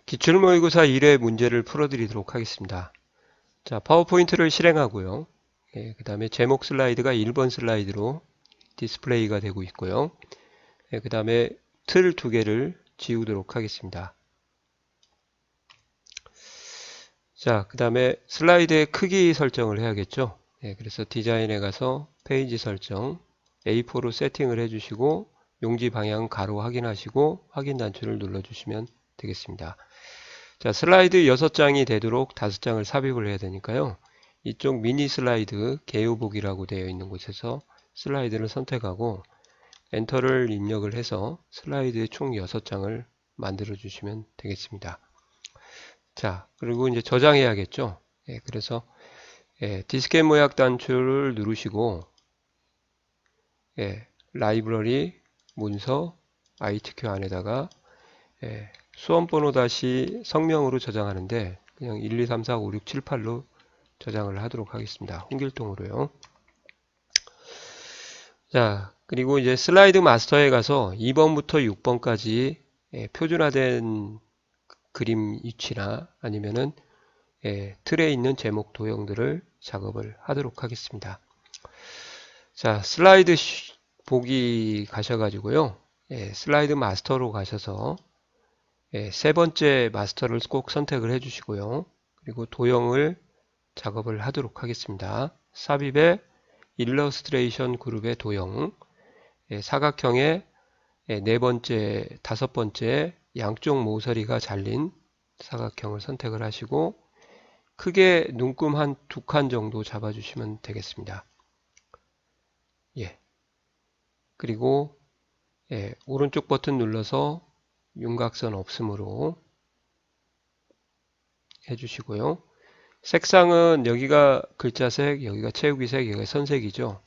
기출모의고사 1회 문제를 풀어드리도록 하겠습니다. 자, 파워포인트를 실행하고요. 그 다음에 제목 슬라이드가 1번 슬라이드로 디스플레이가 되고 있고요. 그 다음에 틀 2개를 지우도록 하겠습니다. 자, 그 다음에 슬라이드의 크기 설정을 해야겠죠. 그래서 디자인에 가서 페이지 설정 A4로 세팅을 해주시고 용지 방향 가로 확인하시고 확인 단추를 눌러주시면 되겠습니다. 자, 슬라이드 6장이 되도록 5장을 삽입을 해야 되니까요. 이쪽 미니 슬라이드 개요보기라고 되어 있는 곳에서 슬라이드를 선택하고 엔터를 입력을 해서 슬라이드의 총 6장을 만들어 주시면 되겠습니다. 자, 그리고 이제 저장해야겠죠. 그래서 디스켓 모약 단추를 누르시고 라이브러리 문서 ITQ 안에다가 수험번호 다시 성명으로 저장하는데 그냥 1, 2, 3, 4, 5, 6, 7, 8로 저장을 하도록 하겠습니다. 홍길동으로요. 자, 그리고 이제 슬라이드 마스터에 가서 2번부터 6번까지 표준화된 그림 위치나 아니면은 틀에 있는 제목 도형들을 작업을 하도록 하겠습니다. 자, 슬라이드 보기 가셔가지고요. 슬라이드 마스터로 가셔서 세 번째 마스터를 꼭 선택을 해주시고요. 그리고 도형을 작업을 하도록 하겠습니다. 삽입의 일러스트레이션 그룹의 도형, 사각형의 네 번째, 다섯 번째 양쪽 모서리가 잘린 사각형을 선택을 하시고 크게 눈금 한 2칸 정도 잡아주시면 되겠습니다. 그리고 오른쪽 버튼 눌러서 윤곽선 없음으로 해주시고요. 색상은 여기가 글자색, 여기가 채우기색, 여기가 선색이죠.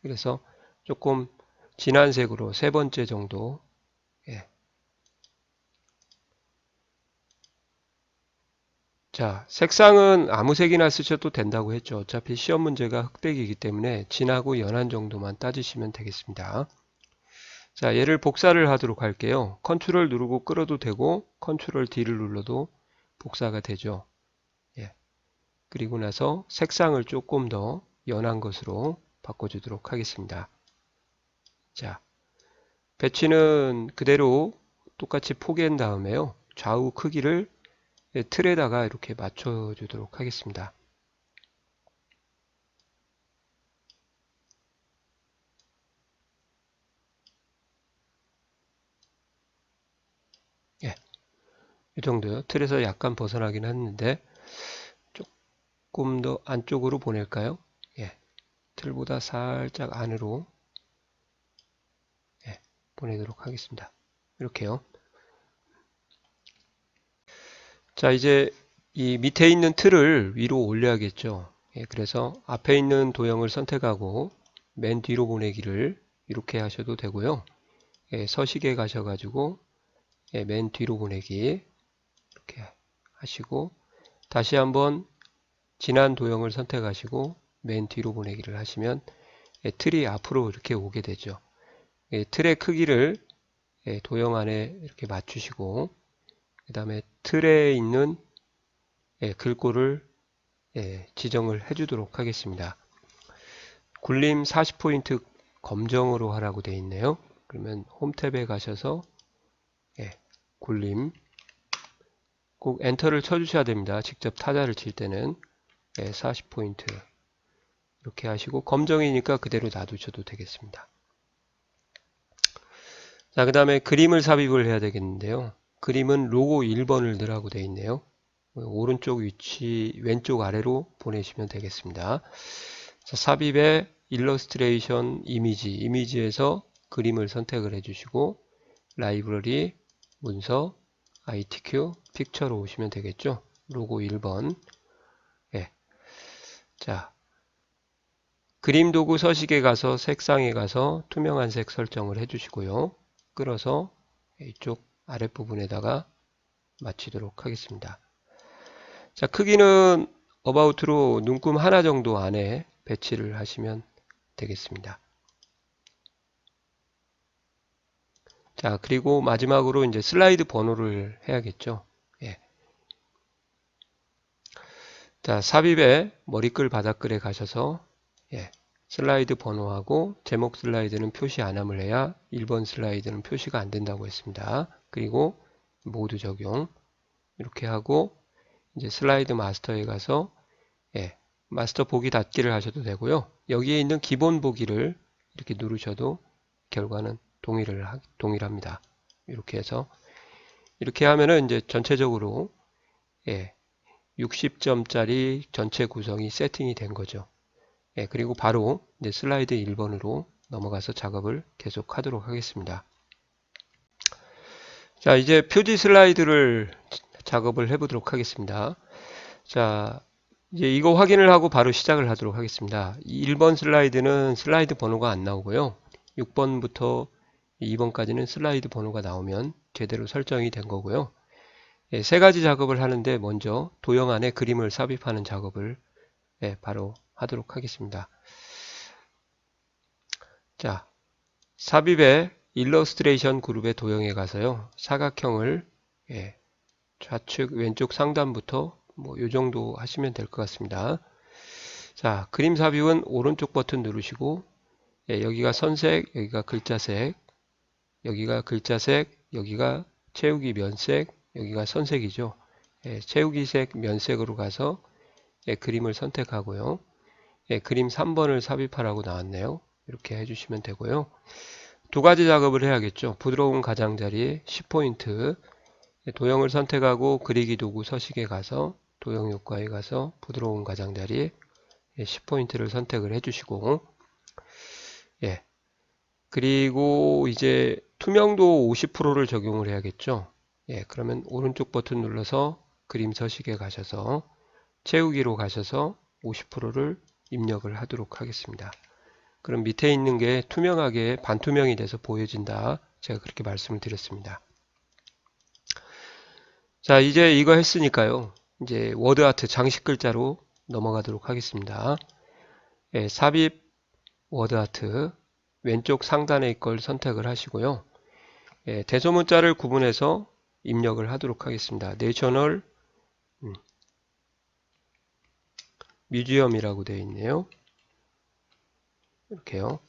그래서 조금 진한 색으로 세 번째 정도. 자, 색상은 아무 색이나 쓰셔도 된다고 했죠. 어차피 시험 문제가 흑백이기 때문에 진하고 연한 정도만 따지시면 되겠습니다. 자, 얘를 복사를 하도록 할게요. 컨트롤 누르고 끌어도 되고 컨트롤 D를 눌러도 복사가 되죠. 그리고 나서 색상을 조금 더 연한 것으로 바꿔주도록 하겠습니다. 자, 배치는 그대로 똑같이 포개한 다음에요. 좌우 크기를 틀에다가 이렇게 맞춰주도록 하겠습니다. 이 정도요. 틀에서 약간 벗어나긴 했는데 조금 더 안쪽으로 보낼까요? 틀보다 살짝 안으로 보내도록 하겠습니다. 이렇게요. 자, 이제 이 밑에 있는 틀을 위로 올려야겠죠. 그래서 앞에 있는 도형을 선택하고 맨 뒤로 보내기를 이렇게 하셔도 되고요. 서식에 가셔가지고 맨 뒤로 보내기 이렇게 하시고 다시 한번 진한 도형을 선택하시고 맨 뒤로 보내기를 하시면 틀이 앞으로 이렇게 오게 되죠. 틀의 크기를 도형 안에 이렇게 맞추시고 그 다음에 틀에 있는 글꼴을 지정을 해주도록 하겠습니다. 굴림 40포인트 검정으로 하라고 되어 있네요. 그러면 홈 탭에 가셔서 굴림 꼭 엔터를 쳐주셔야 됩니다. 직접 타자를 칠 때는 40포인트 이렇게 하시고 검정이니까 그대로 놔두셔도 되겠습니다. 자, 그 다음에 그림을 삽입을 해야 되겠는데요. 그림은 로고 1번을 넣으라고 되어 있네요. 오른쪽 위치 왼쪽 아래로 보내시면 되겠습니다. 자, 삽입의 일러스트레이션 이미지에서 그림을 선택을 해주시고 라이브러리 문서 ITQ 픽처로 오시면 되겠죠. 로고 1번. 자, 그림 도구 서식에 가서 색상에 가서 투명한 색 설정을 해주시고요. 끌어서 이쪽 아랫부분에다가 맞추도록 하겠습니다. 자, 크기는 어바웃으로 눈금 하나 정도 안에 배치를 하시면 되겠습니다. 자, 그리고 마지막으로 이제 슬라이드 번호를 해야겠죠. 자, 삽입에 머리글 바닥글에 가셔서 슬라이드 번호하고 제목 슬라이드는 표시 안함을 해야 1번 슬라이드는 표시가 안 된다고 했습니다. 그리고 모두 적용 이렇게 하고 이제 슬라이드 마스터에 가서 마스터 보기 닫기를 하셔도 되고요. 여기에 있는 기본 보기를 이렇게 누르셔도 결과는 동일합니다. 이렇게 해서 이렇게 하면은 이제 전체적으로 60점짜리 전체 구성이 세팅이 된 거죠. 그리고 바로 이제 슬라이드 1번으로 넘어가서 작업을 계속 하도록 하겠습니다. 자, 이제 표지 슬라이드를 작업을 해보도록 하겠습니다. 자, 이제 이거 확인을 하고 바로 시작을 하도록 하겠습니다. 1번 슬라이드는 슬라이드 번호가 안 나오고요. 6번부터 2번까지는 슬라이드 번호가 나오면 제대로 설정이 된 거고요. 세 가지 작업을 하는데 먼저 도형 안에 그림을 삽입하는 작업을 바로 하도록 하겠습니다. 자, 삽입의 일러스트레이션 그룹의 도형에 가서요. 사각형을 좌측 왼쪽 상단부터 뭐 요 정도 하시면 될 것 같습니다. 자, 그림 삽입은 오른쪽 버튼 누르시고 여기가 선색, 여기가 글자색, 여기가 글자색, 여기가 채우기 면색, 여기가 선색이죠. 채우기색 면색으로 가서 그림을 선택하고요. 그림 3번을 삽입하라고 나왔네요. 이렇게 해주시면 되고요. 두 가지 작업을 해야겠죠. 부드러운 가장자리에 10포인트 도형을 선택하고 그리기 도구 서식에 가서 도형 효과에 가서 부드러운 가장자리에 10포인트를 선택을 해주시고 그리고 이제 투명도 50%를 적용을 해야겠죠. 그러면 오른쪽 버튼 눌러서 그림 서식에 가셔서 채우기로 가셔서 50%를 입력을 하도록 하겠습니다. 그럼 밑에 있는 게 투명하게 반투명이 돼서 보여진다. 제가 그렇게 말씀을 드렸습니다. 자, 이제 이거 했으니까요. 이제 워드아트 장식 글자로 넘어가도록 하겠습니다. 삽입 워드아트 왼쪽 상단의 걸 선택을 하시고요. 대소문자를 구분해서 입력을 하도록 하겠습니다. 내셔널 뮤지엄이라고 되어 있네요. 이렇게요.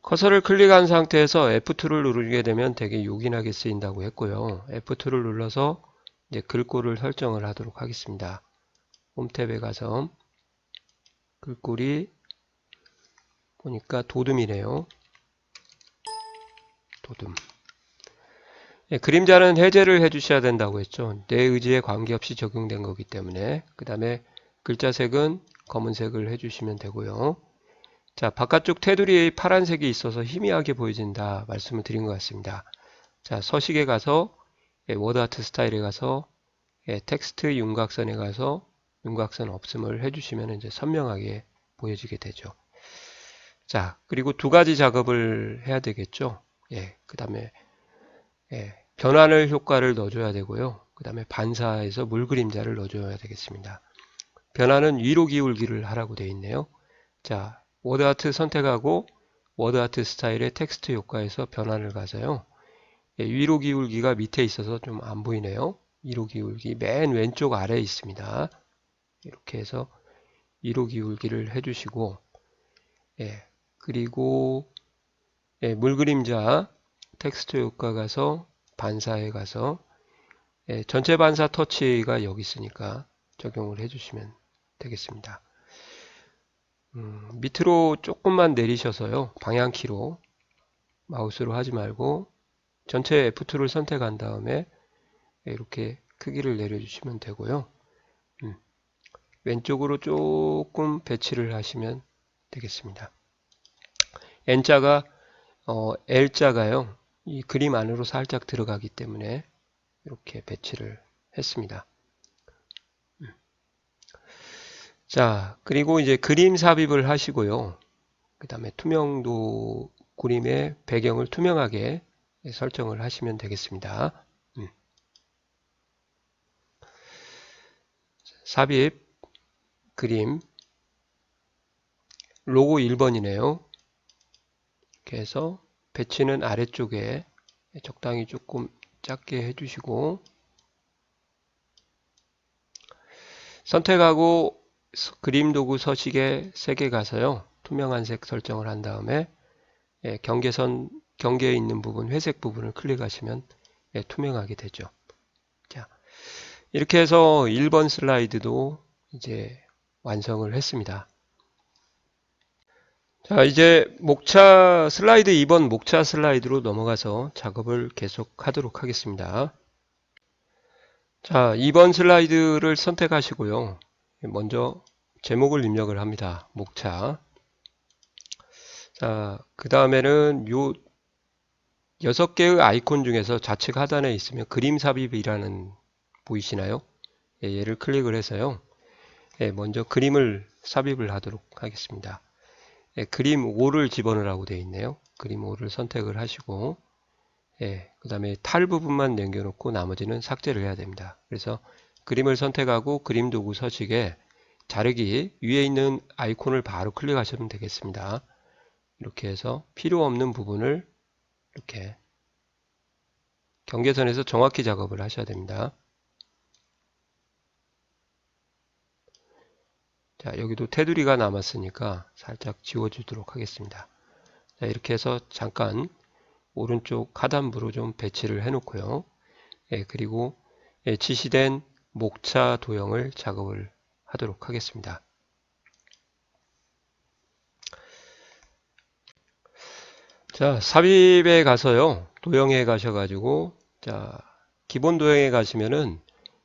커서를 클릭한 상태에서 F2를 누르게 되면 되게 요긴하게 쓰인다고 했고요. F2를 눌러서 이제 글꼴을 설정을 하도록 하겠습니다. 홈탭에 가서 글꼴이 보니까 도둠이네요. 도둠. 그림자는 해제를 해주셔야 된다고 했죠. 내 의지에 관계없이 적용된 거기 때문에. 그 다음에 글자색은 검은색을 해주시면 되고요. 자, 바깥쪽 테두리에 파란색이 있어서 희미하게 보여진다 말씀을 드린 것 같습니다. 자, 서식에 가서 워드아트 스타일에 가서 텍스트 윤곽선에 가서 윤곽선 없음을 해주시면 이제 선명하게 보여지게 되죠. 자, 그리고 두 가지 작업을 해야 되겠죠. 그 다음에 변환을 효과를 넣어줘야 되고요. 그 다음에 반사해서 물그림자를 넣어줘야 되겠습니다. 변환은 위로 기울기를 하라고 되어 있네요. 자, 워드아트 선택하고 워드아트 스타일의 텍스트 효과에서 변환을 가서요. 위로 기울기가 밑에 있어서 좀 안 보이네요. 위로 기울기 맨 왼쪽 아래에 있습니다. 이렇게 해서 위로 기울기를 해주시고 그리고 물그림자 텍스트 효과 가서 반사에 가서 전체 반사 터치가 여기 있으니까 적용을 해주시면 되겠습니다. 밑으로 조금만 내리셔서요. 방향키로 마우스로 하지 말고 전체 F2를 선택한 다음에 이렇게 크기를 내려주시면 되고요. 왼쪽으로 조금 배치를 하시면 되겠습니다. N자가 L자가요. 이 그림 안으로 살짝 들어가기 때문에 이렇게 배치를 했습니다. 자, 그리고 이제 그림 삽입을 하시고요. 그 다음에 투명도 그림의 배경을 투명하게 설정을 하시면 되겠습니다. 삽입 그림 로고 1번이네요. 이렇게 해서 배치는 아래쪽에 적당히 조금 작게 해주시고 선택하고 그림 도구 서식에 3개 가서요. 투명한 색 설정을 한 다음에 경계에 있는 부분, 회색 부분을 클릭하시면 투명하게 되죠. 자, 이렇게 해서 1번 슬라이드도 이제 완성을 했습니다. 자, 이제 슬라이드 2번 목차 슬라이드로 넘어가서 작업을 계속하도록 하겠습니다. 자, 2번 슬라이드를 선택하시고요. 먼저 제목을 입력을 합니다. 목차. 자, 그 다음에는 요 6개의 아이콘 중에서 좌측 하단에 있으면 그림 삽입이라는 보이시나요? 얘를 클릭을 해서요. 먼저 그림을 삽입을 하도록 하겠습니다. 그림 5를 집어넣으라고 되어 있네요. 그림 5를 선택을 하시고 그 다음에 탈 부분만 남겨놓고 나머지는 삭제를 해야 됩니다. 그래서 그림을 선택하고 그림 도구 서식에 자르기 위에 있는 아이콘을 바로 클릭하시면 되겠습니다. 이렇게 해서 필요 없는 부분을 이렇게 경계선에서 정확히 작업을 하셔야 됩니다. 자, 여기도 테두리가 남았으니까 살짝 지워주도록 하겠습니다. 자, 이렇게 해서 잠깐 오른쪽 하단부로 좀 배치를 해 놓고요. 그리고 지시된 목차 도형을 작업을 하도록 하겠습니다. 자, 삽입에 가서요. 도형에 가셔가지고 자, 기본 도형에 가시면은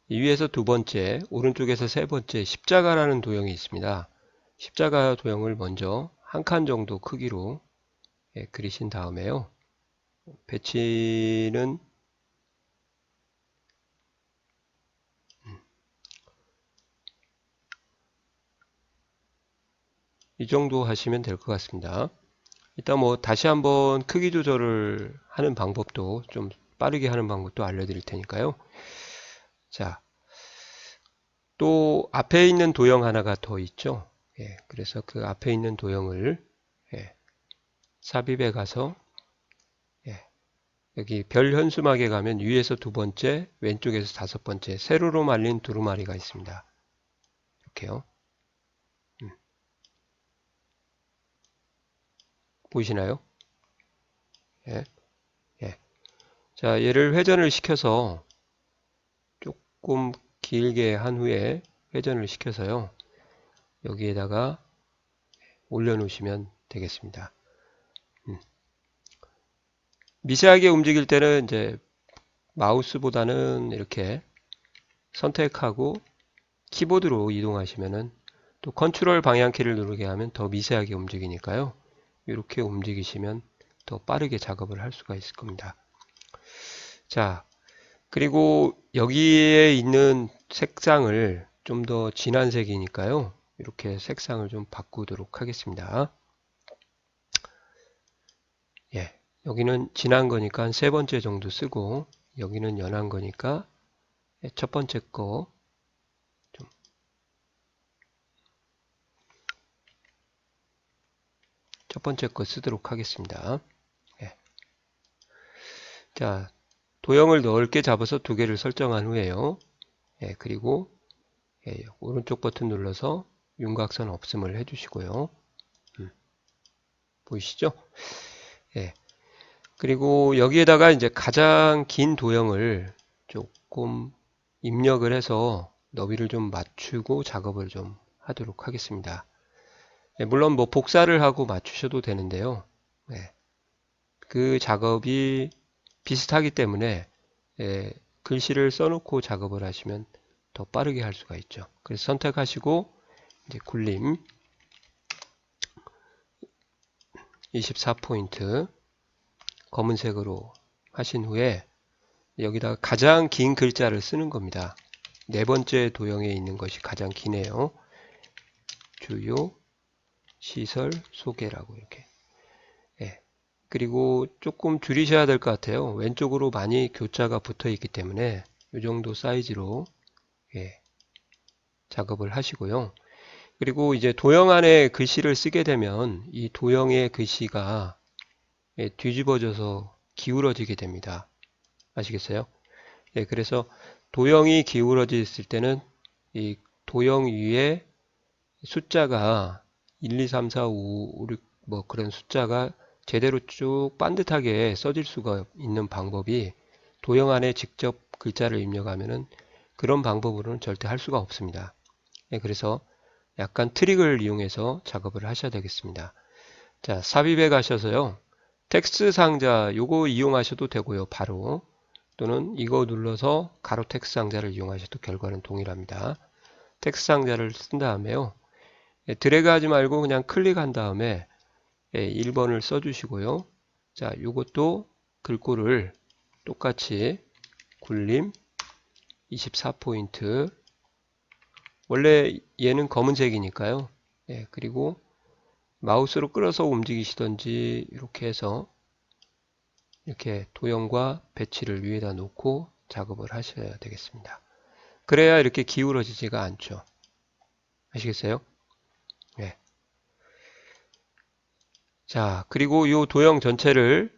이 위에서 2번째, 오른쪽에서 3번째 십자가라는 도형이 있습니다. 십자가 도형을 먼저 한 칸 정도 크기로 그리신 다음에요. 배치는 이 정도 하시면 될 것 같습니다. 일단 뭐 다시 한번 크기 조절을 하는 방법도 좀 빠르게 하는 방법도 알려드릴 테니까요. 자, 또 앞에 있는 도형 하나가 더 있죠. 그래서 그 앞에 있는 도형을 삽입에 가서 여기 별 현수막에 가면 위에서 2번째, 왼쪽에서 5번째 세로로 말린 두루마리가 있습니다. 이렇게요. 보이시나요? 예. 자, 얘를 회전을 시켜서 조금 길게 한 후에 회전을 시켜서요. 여기에다가 올려놓으시면 되겠습니다. 미세하게 움직일 때는 이제 마우스보다는 이렇게 선택하고 키보드로 이동하시면은 또 컨트롤 방향키를 누르게 하면 더 미세하게 움직이니까요. 이렇게 움직이시면 더 빠르게 작업을 할 수가 있을 겁니다. 자, 그리고 여기에 있는 색상을 좀 더 진한 색이니까요. 이렇게 색상을 좀 바꾸도록 하겠습니다. 여기는 진한 거니까 한 3번째 정도 쓰고 여기는 연한 거니까 첫 번째 거 좀 첫 번째 거 쓰도록 하겠습니다. 자, 도형을 넓게 잡아서 2개를 설정한 후에요. 그리고 오른쪽 버튼 눌러서 윤곽선 없음을 해주시고요. 보이시죠? 그리고 여기에다가 이제 가장 긴 도형을 조금 입력을 해서 너비를 좀 맞추고 작업을 좀 하도록 하겠습니다. 물론 뭐 복사를 하고 맞추셔도 되는데요. 그 작업이 비슷하기 때문에 글씨를 써놓고 작업을 하시면 더 빠르게 할 수가 있죠. 그래서 선택하시고 이제 굴림 24포인트 검은색으로 하신 후에 여기다가 가장 긴 글자를 쓰는 겁니다. 4번째 도형에 있는 것이 가장 기네요. 주요 시설 소개라고 이렇게. 그리고 조금 줄이셔야 될 것 같아요. 왼쪽으로 많이 교자가 붙어 있기 때문에 이 정도 사이즈로 작업을 하시고요. 그리고 이제 도형 안에 글씨를 쓰게 되면 이 도형의 글씨가 뒤집어져서 기울어지게 됩니다. 아시겠어요? 그래서 도형이 기울어져 있을 때는 이 도형 위에 숫자가 1, 2, 3, 4, 5, 6, 뭐 그런 숫자가 제대로 쭉 반듯하게 써질 수가 있는 방법이 도형 안에 직접 글자를 입력하면은 그런 방법으로는 절대 할 수가 없습니다. 예, 그래서 약간 트릭을 이용해서 작업을 하셔야 되겠습니다. 자, 삽입에 가셔서요. 텍스트 상자 요거 이용하셔도 되고요. 바로 또는 이거 눌러서 가로 텍스트 상자를 이용하셔도 결과는 동일합니다. 텍스트 상자를 쓴 다음에요. 예, 드래그 하지 말고 그냥 클릭한 다음에 1번을 써주시고요. 자, 요것도 글꼴을 똑같이 굴림 24포인트. 원래 얘는 검은색이니까요. 예, 그리고 마우스로 끌어서 움직이시던지 이렇게 해서 이렇게 도형과 배치를 위에다 놓고 작업을 하셔야 되겠습니다. 그래야 이렇게 기울어지지가 않죠. 아시겠어요? 네. 자, 그리고 이 도형 전체를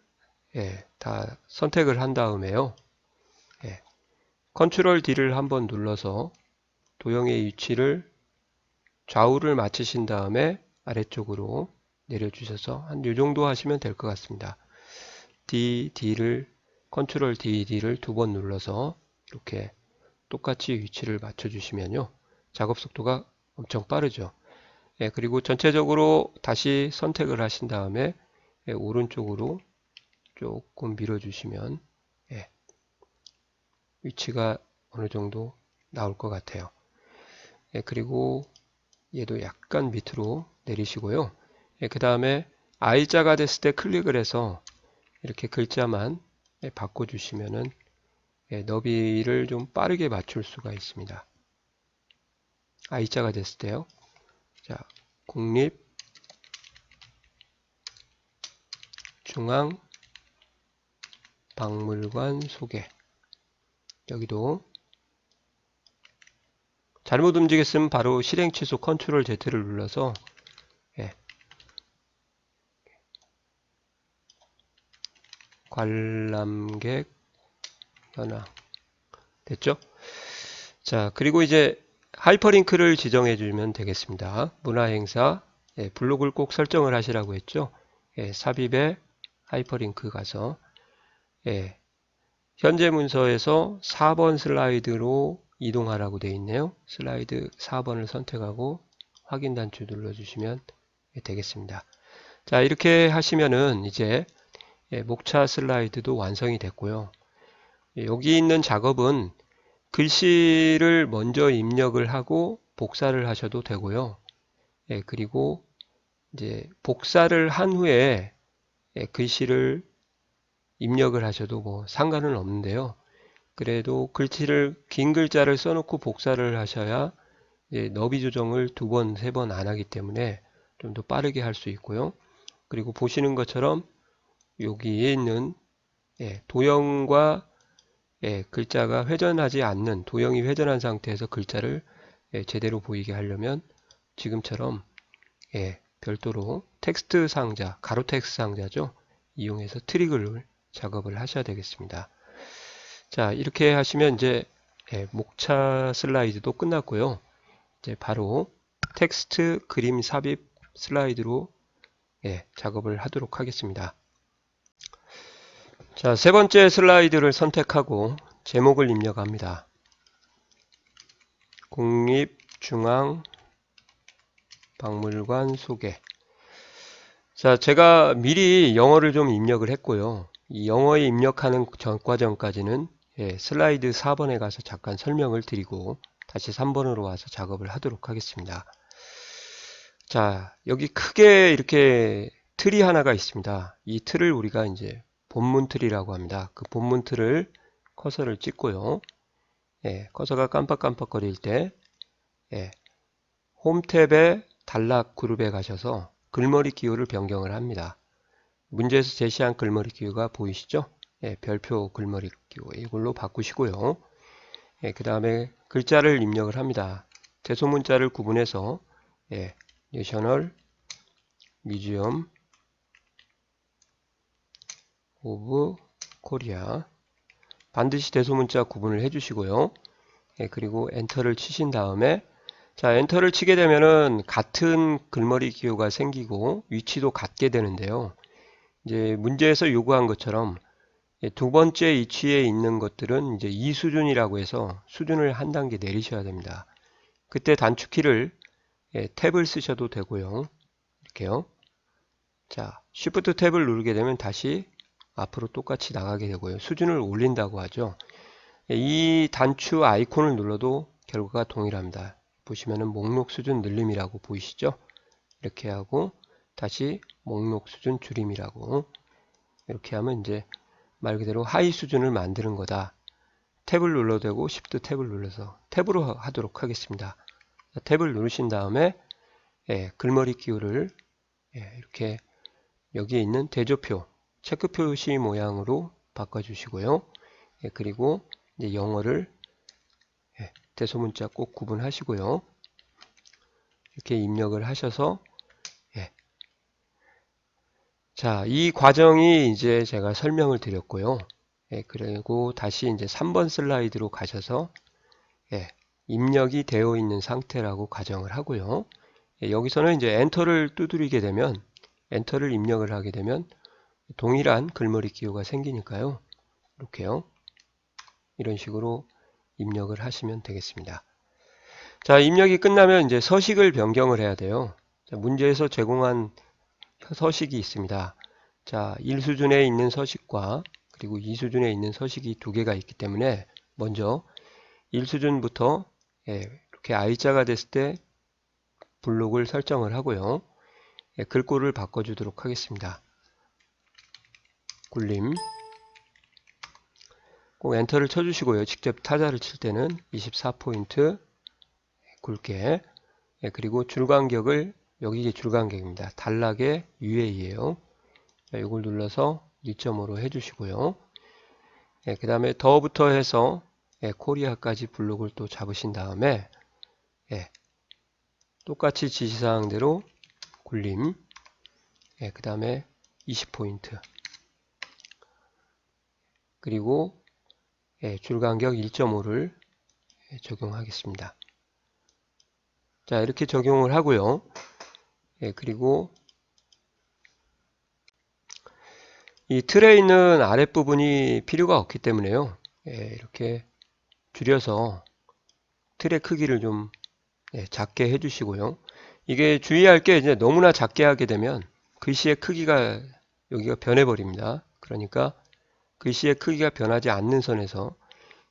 다 선택을 한 다음에요. 컨트롤 D를 한번 눌러서 도형의 위치를 좌우를 맞추신 다음에 아래쪽으로 내려주셔서 한 이 정도 하시면 될 것 같습니다. 컨트롤 D를 두 번 눌러서 이렇게 똑같이 위치를 맞춰주시면요. 작업 속도가 엄청 빠르죠. 그리고 전체적으로 다시 선택을 하신 다음에 오른쪽으로 조금 밀어주시면 위치가 어느 정도 나올 것 같아요. 그리고 얘도 약간 밑으로 내리시고요. 그 다음에 I자가 됐을 때 클릭을 해서 이렇게 글자만 바꿔주시면은 너비를 좀 빠르게 맞출 수가 있습니다. I자가 됐을 때요. 자, 국립중앙박물관 소개. 여기도 잘못 움직였으면 바로 실행 취소 컨트롤 Z를 눌러서 관람객 현황 됐죠? 자, 그리고 이제 하이퍼링크를 지정해 주면 되겠습니다. 문화행사 블록을 꼭 설정을 하시라고 했죠. 삽입에 하이퍼링크 가서 현재 문서에서 4번 슬라이드로 이동하라고 되어 있네요. 슬라이드 4번을 선택하고 확인 단추 눌러주시면 되겠습니다. 자, 이렇게 하시면은 이제 목차 슬라이드도 완성이 됐고요. 여기 있는 작업은 글씨를 먼저 입력을 하고 복사를 하셔도 되고요. 그리고 이제 복사를 한 후에 글씨를 입력을 하셔도 뭐 상관은 없는데요. 그래도 글씨를 긴 글자를 써놓고 복사를 하셔야 너비 조정을 두 번, 세 번 안 하기 때문에 좀 더 빠르게 할 수 있고요. 그리고 보시는 것처럼 여기에 있는 도형과 글자가 회전하지 않는 도형이 회전한 상태에서 글자를 제대로 보이게 하려면 지금처럼 별도로 텍스트 상자, 가로 텍스트 상자죠. 이용해서 트릭을 작업을 하셔야 되겠습니다. 자, 이렇게 하시면 이제 목차 슬라이드도 끝났고요. 이제 바로 텍스트 그림 삽입 슬라이드로 작업을 하도록 하겠습니다. 자, 세 번째 슬라이드를 선택하고 제목을 입력합니다. 국립중앙박물관 소개. 자, 제가 미리 영어를 좀 입력을 했고요. 이 영어에 입력하는 전 과정까지는 슬라이드 4번에 가서 잠깐 설명을 드리고 다시 3번으로 와서 작업을 하도록 하겠습니다. 자, 여기 크게 이렇게 틀이 하나가 있습니다. 이 틀을 우리가 이제 본문 틀이라고 합니다. 그 본문 틀을 커서를 찍고요. 커서가 깜빡깜빡거릴 때 홈 탭에 단락 그룹에 가셔서 글머리 기호를 변경을 합니다. 문제에서 제시한 글머리 기호가 보이시죠? 별표 글머리 기호 이걸로 바꾸시고요. 그 다음에 글자를 입력을 합니다. 대소문자를 구분해서 내셔널 뮤지엄 오브 코리아 반드시 대소문자 구분을 해주시고요. 그리고 엔터를 치신 다음에 자, 엔터를 치게 되면은 같은 글머리 기호가 생기고 위치도 같게 되는데요. 이제 문제에서 요구한 것처럼 두 번째 위치에 있는 것들은 이제 이 수준이라고 해서 수준을 한 단계 내리셔야 됩니다. 그때 단축키를 탭을 쓰셔도 되고요. 이렇게요. 자, Shift 탭을 누르게 되면 다시 앞으로 똑같이 나가게 되고요. 수준을 올린다고 하죠. 이 단추 아이콘을 눌러도 결과가 동일합니다. 보시면은 목록 수준 늘림이라고 보이시죠? 이렇게 하고 다시 목록 수준 줄임이라고 이렇게 하면 이제 말 그대로 하위 수준을 만드는 거다. 탭을 눌러도 되고 Shift 탭을 눌러서 탭으로 하도록 하겠습니다. 탭을 누르신 다음에 글머리 기호를 이렇게 여기에 있는 대조표 체크 표시 모양으로 바꿔주시고요. 그리고 이제 영어를 대소문자 꼭 구분하시고요. 이렇게 입력을 하셔서 자, 이 과정이 이제 제가 설명을 드렸고요. 그리고 다시 이제 3번 슬라이드로 가셔서 입력이 되어 있는 상태라고 가정을 하고요. 여기서는 이제 엔터를 두드리게 되면 엔터를 입력을 하게 되면 동일한 글머리 기호가 생기니까요. 이렇게요. 이런 식으로 입력을 하시면 되겠습니다. 자, 입력이 끝나면 이제 서식을 변경을 해야 돼요. 자, 문제에서 제공한 서식이 있습니다. 자, 1수준에 있는 서식과 그리고 2수준에 있는 서식이 두 개가 있기 때문에 먼저 1수준부터 이렇게 I자가 됐을 때 블록을 설정을 하고요. 글꼴을 바꿔주도록 하겠습니다. 굴림 꼭 엔터를 쳐주시고요. 직접 타자를 칠 때는 24포인트 굵게 그리고 줄간격을 여기 이게 줄간격입니다. 단락의 UA예요. 이걸 눌러서 2.5로 해주시고요. 그 다음에 더부터 해서 코리아까지 블록을 또 잡으신 다음에 똑같이 지시사항대로 굴림 그 다음에 20포인트 그리고 줄간격 1.5를 적용하겠습니다. 자, 이렇게 적용을 하고요. 그리고 이 틀에 있는 아랫부분이 필요가 없기 때문에요. 이렇게 줄여서 틀의 크기를 좀 작게 해주시고요. 이게 주의할 게 이제 너무나 작게 하게 되면 글씨의 크기가 여기가 변해버립니다. 그러니까 글씨의 크기가 변하지 않는 선에서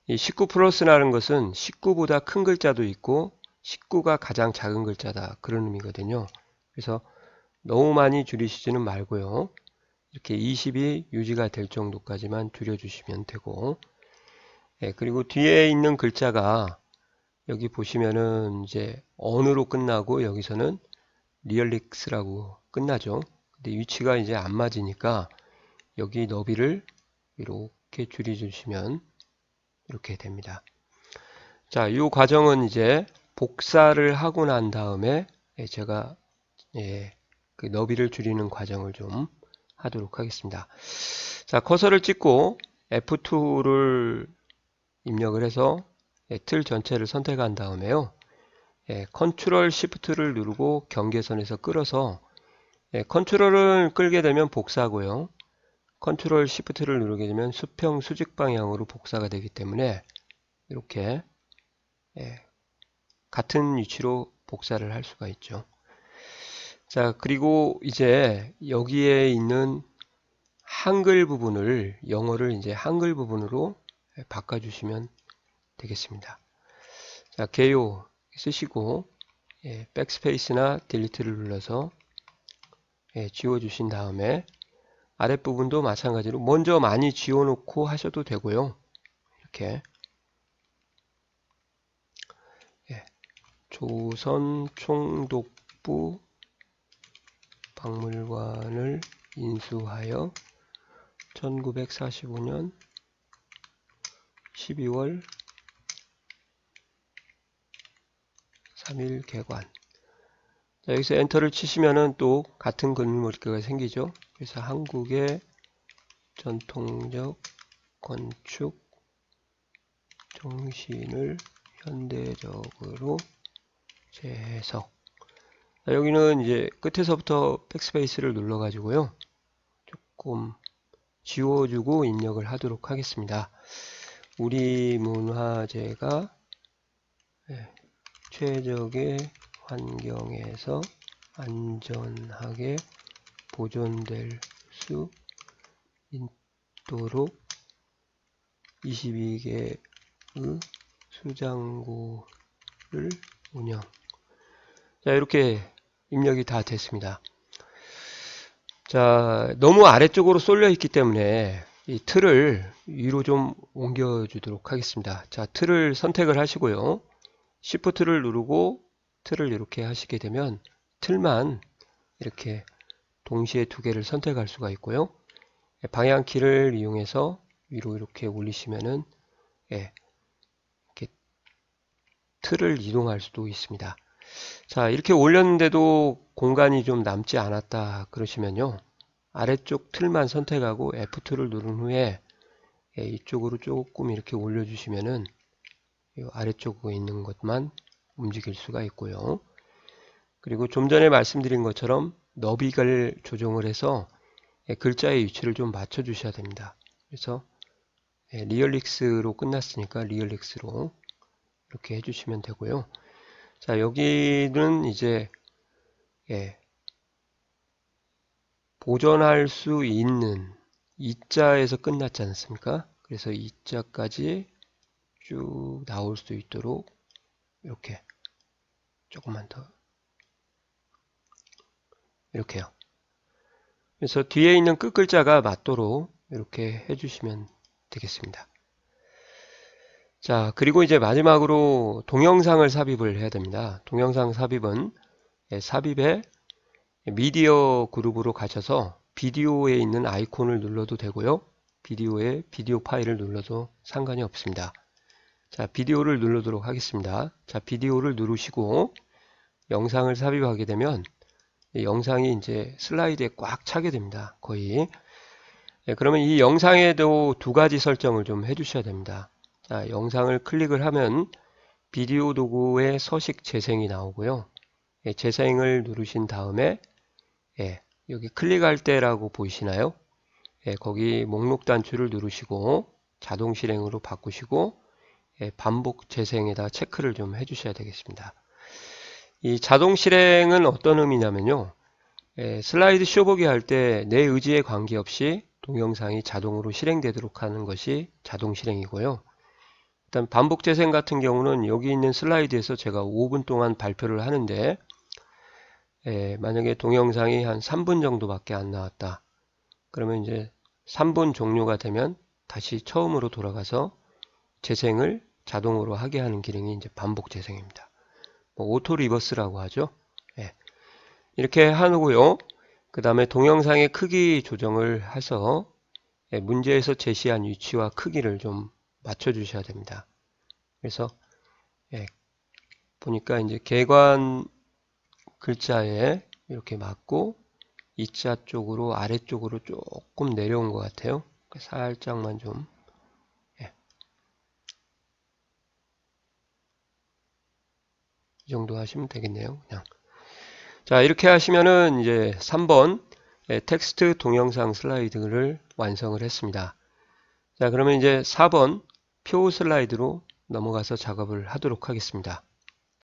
이 19 플러스라는 것은 19보다 큰 글자도 있고 19가 가장 작은 글자다 그런 의미거든요. 그래서 너무 많이 줄이시지는 말고요. 이렇게 20이 유지가 될 정도까지만 줄여주시면 되고 그리고 뒤에 있는 글자가 여기 보시면은 이제 언으로 끝나고 여기서는 리얼릭스라고 끝나죠. 근데 위치가 이제 안 맞으니까 여기 너비를 이렇게 줄여주시면 이렇게 됩니다. 자, 이 과정은 이제 복사를 하고 난 다음에 제가 그 너비를 줄이는 과정을 좀 하도록 하겠습니다. 자, 커서를 찍고 F2를 입력을 해서 틀 전체를 선택한 다음에요. 컨트롤 시프트를 누르고 경계선에서 끌어서 컨트롤을 끌게 되면 복사고요. 컨트롤 시프트를 누르게 되면 수평 수직 방향으로 복사가 되기 때문에 이렇게 같은 위치로 복사를 할 수가 있죠. 자, 그리고 이제 여기에 있는 한글 부분을 영어를 이제 한글 부분으로 바꿔주시면 되겠습니다. 자, 개요 쓰시고 백스페이스나 딜리트를 눌러서 지워주신 다음에 아랫부분도 마찬가지로 먼저 많이 지워놓고 하셔도 되고요. 이렇게 조선 총독부 박물관을 인수하여 1945년 12월 3일 개관. 자, 여기서 엔터를 치시면은 또 같은 글머리가 생기죠. 그래서 한국의 전통적 건축 정신을 현대적으로 재해석. 여기는 이제 끝에서부터 백스페이스를 눌러 가지고요. 조금 지워주고 입력을 하도록 하겠습니다. 우리 문화재가 최적의 환경에서 안전하게 보존될 수 있도록 22개의 수장고를 운영. 자, 이렇게 입력이 다 됐습니다. 자, 너무 아래쪽으로 쏠려 있기 때문에 이 틀을 위로 좀 옮겨 주도록 하겠습니다. 자, 틀을 선택을 하시고요. Shift를 누르고 틀을 이렇게 하시게 되면 틀만 이렇게 동시에 두 개를 선택할 수가 있고요. 방향키를 이용해서 위로 이렇게 올리시면은 이렇게 틀을 이동할 수도 있습니다. 자, 이렇게 올렸는데도 공간이 좀 남지 않았다 그러시면요. 아래쪽 틀만 선택하고 F2를 누른 후에 이쪽으로 조금 이렇게 올려주시면은 이 아래쪽에 있는 것만 움직일 수가 있고요. 그리고 좀 전에 말씀드린 것처럼 너비를 조정을 해서 글자의 위치를 좀 맞춰 주셔야 됩니다. 그래서 리얼릭스로 끝났으니까 리얼릭스로 이렇게 해주시면 되고요. 자, 여기는 이제 보존할 수 있는 이자에서 끝났지 않습니까? 그래서 이자까지 쭉 나올 수 있도록 이렇게 조금만 더 이렇게요. 그래서 뒤에 있는 끝 글자가 맞도록 이렇게 해주시면 되겠습니다. 자, 그리고 이제 마지막으로 동영상을 삽입을 해야 됩니다. 동영상 삽입은 삽입에 미디어 그룹으로 가셔서 비디오에 있는 아이콘을 눌러도 되고요. 비디오에 비디오 파일을 눌러도 상관이 없습니다. 자, 비디오를 누르도록 하겠습니다. 자, 비디오를 누르시고 영상을 삽입하게 되면 영상이 이제 슬라이드에 꽉 차게 됩니다. 거의. 그러면 이 영상에도 두 가지 설정을 좀 해주셔야 됩니다. 자, 영상을 클릭을 하면 비디오 도구의 서식 재생이 나오고요. 재생을 누르신 다음에 여기 클릭할 때라고 보이시나요? 거기 목록 단추를 누르시고 자동 실행으로 바꾸시고 반복 재생에다 체크를 좀 해주셔야 되겠습니다. 이 자동 실행은 어떤 의미냐면요. 슬라이드 쇼보기 할 때 내 의지에 관계없이 동영상이 자동으로 실행되도록 하는 것이 자동 실행이고요. 일단 반복 재생 같은 경우는 여기 있는 슬라이드에서 제가 5분 동안 발표를 하는데 만약에 동영상이 한 3분 정도밖에 안 나왔다. 그러면 이제 3분 종료가 되면 다시 처음으로 돌아가서 재생을 자동으로 하게 하는 기능이 이제 반복 재생입니다. 오토 리버스라고 하죠. 이렇게 하고요. 그 다음에 동영상의 크기 조정을 해서 문제에서 제시한 위치와 크기를 좀 맞춰 주셔야 됩니다. 그래서 보니까 이제 개관 글자에 이렇게 맞고 이자 쪽으로 아래쪽으로 조금 내려온 것 같아요. 살짝만 좀 이 정도 하시면 되겠네요. 그냥. 자, 이렇게 하시면은 이제 3번 텍스트 동영상 슬라이드를 완성을 했습니다. 자, 그러면 이제 4번 표 슬라이드로 넘어가서 작업을 하도록 하겠습니다.